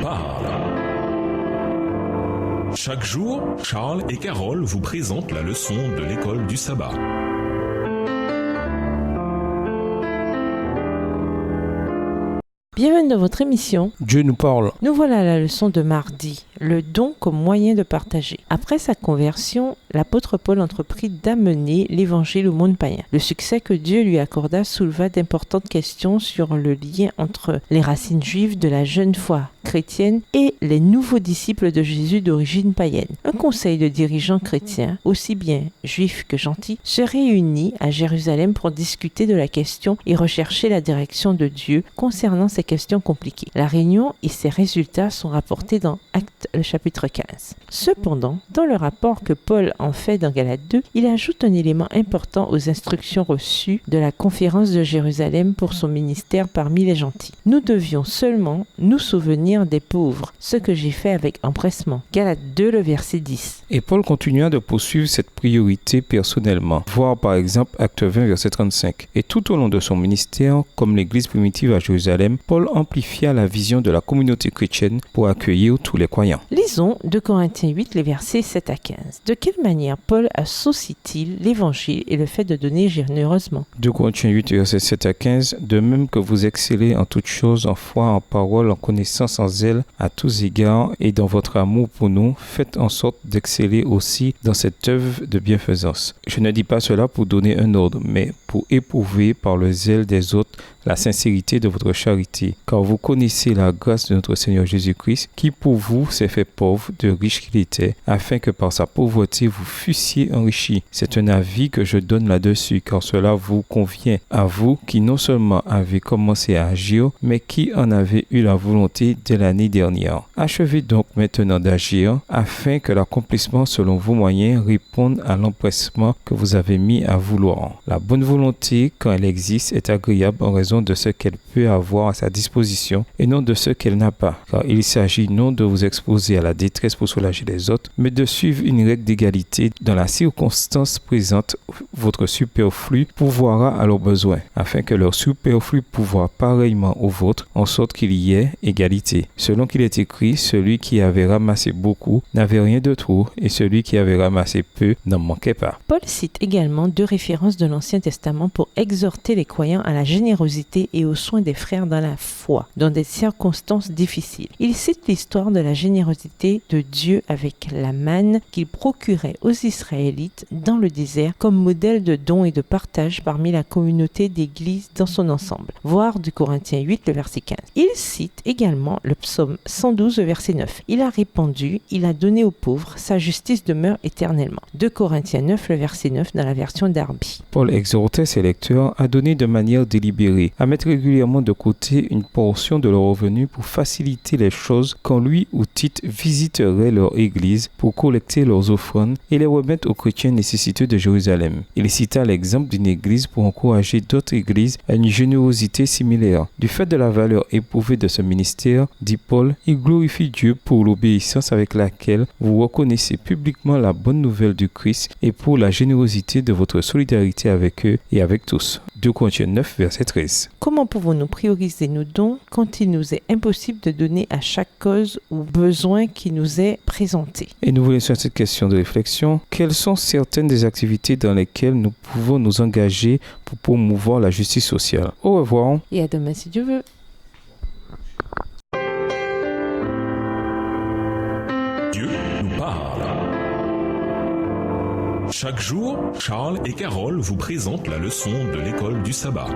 parle. Chaque jour, Charles et Carole vous présentent la leçon de l'école du sabbat. Bienvenue dans votre émission Dieu nous parle. Nous voilà à la leçon de mardi, le don comme moyen de partager. Après sa conversion, l'apôtre Paul entreprit d'amener l'évangile au monde païen. Le succès que Dieu lui accorda souleva d'importantes questions sur le lien entre les racines juives de la jeune foi chrétienne et les nouveaux disciples de Jésus d'origine païenne. Un conseil de dirigeants chrétiens, aussi bien juifs que gentils, se réunit à Jérusalem pour discuter de la question et rechercher la direction de Dieu concernant ces questions compliquées. La réunion et ses résultats sont rapportés dans Actes le chapitre 15. Cependant, dans le rapport que Paul en fait dans Galates 2, il ajoute un élément important aux instructions reçues de la conférence de Jérusalem pour son ministère parmi les gentils. Nous devions seulement nous souvenir des pauvres, ce que j'ai fait avec empressement. Galates 2, le verset 10. Et Paul continua de poursuivre cette priorité personnellement. Voir par exemple Acte 20, verset 35. Et tout au long de son ministère, comme l'église primitive à Jérusalem, Paul amplifia la vision de la communauté chrétienne pour accueillir tous les croyants. Lisons 2 Corinthiens 8, les versets 7 à 15. De quelle manière Paul associe-t-il l'évangile et le fait de donner généreusement? 2 Corinthiens 8, verset 7 à 15. De même que vous excellez en toutes choses, en foi, en parole, en connaissance, en zèle, à tous égards, et dans votre amour pour nous, faites en sorte d'exceller aussi dans cette œuvre de bienfaisance. Je ne dis pas cela pour donner un ordre, mais pour éprouver par le zèle des autres la sincérité de votre charité, car vous connaissez la grâce de notre Seigneur Jésus-Christ, qui pour vous s'est fait pauvre, de riche qu'il était, afin que par sa pauvreté vous fussiez enrichis. C'est un avis que je donne là-dessus, car cela vous convient à vous qui non seulement avez commencé à agir, mais qui en avez eu la volonté dès l'année dernière. Achevez donc maintenant d'agir, afin que l'accomplissement selon vos moyens réponde à l'empressement que vous avez mis à vouloir. La bonne volonté, quand elle existe, est agréable en raison de ce qu'elle peut avoir à sa disposition et non de ce qu'elle n'a pas. Car il s'agit non de vous exposer à la détresse pour soulager les autres, mais de suivre une règle d'égalité. Dans la circonstance présente, votre superflu pourvoira à leurs besoins, afin que leur superflu pourvoie pareillement au vôtre, en sorte qu'il y ait égalité. Selon qu'il est écrit, celui qui avait ramassé beaucoup n'avait rien de trop, et celui qui avait ramassé peu n'en manquait pas. Paul cite également 2 références de l'Ancien Testament pour exhorter les croyants à la générosité et aux soins des frères dans la foi, dans des circonstances difficiles. Il cite l'histoire de la générosité de Dieu avec la manne qu'il procurait aux Israélites dans le désert comme modèle de don et de partage parmi la communauté d'église dans son ensemble. Voir 2 Corinthiens 8, le verset 15. Il cite également le psaume 112, le verset 9. Il a répandu, il a donné aux pauvres, sa justice demeure éternellement. 2 Corinthiens 9, le verset 9 dans la version Darby. Paul exhortait ses lecteurs à donner de manière délibérée, à mettre régulièrement de côté une portion de leur revenu pour faciliter les choses quand lui ou Tite visiteraient leur église pour collecter leurs offrandes et les remettre aux chrétiens nécessiteux de Jérusalem. Il cita l'exemple d'une église pour encourager d'autres églises à une générosité similaire. Du fait de la valeur éprouvée de ce ministère, dit Paul, il glorifie Dieu pour l'obéissance avec laquelle vous reconnaissez publiquement la bonne nouvelle du Christ et pour la générosité de votre solidarité avec eux et avec tous. 2 Corinthiens 9, verset 13. Comment pouvons-nous prioriser nos dons quand il nous est impossible de donner à chaque cause ou besoin qui nous est présenté? Et nous vous laissons cette question de réflexion. Quelles sont certaines des activités dans lesquelles nous pouvons nous engager pour promouvoir la justice sociale? Au revoir. Et à demain si Dieu veut. Dieu nous parle. Chaque jour, Charles et Carole vous présentent la leçon de l'école du sabbat.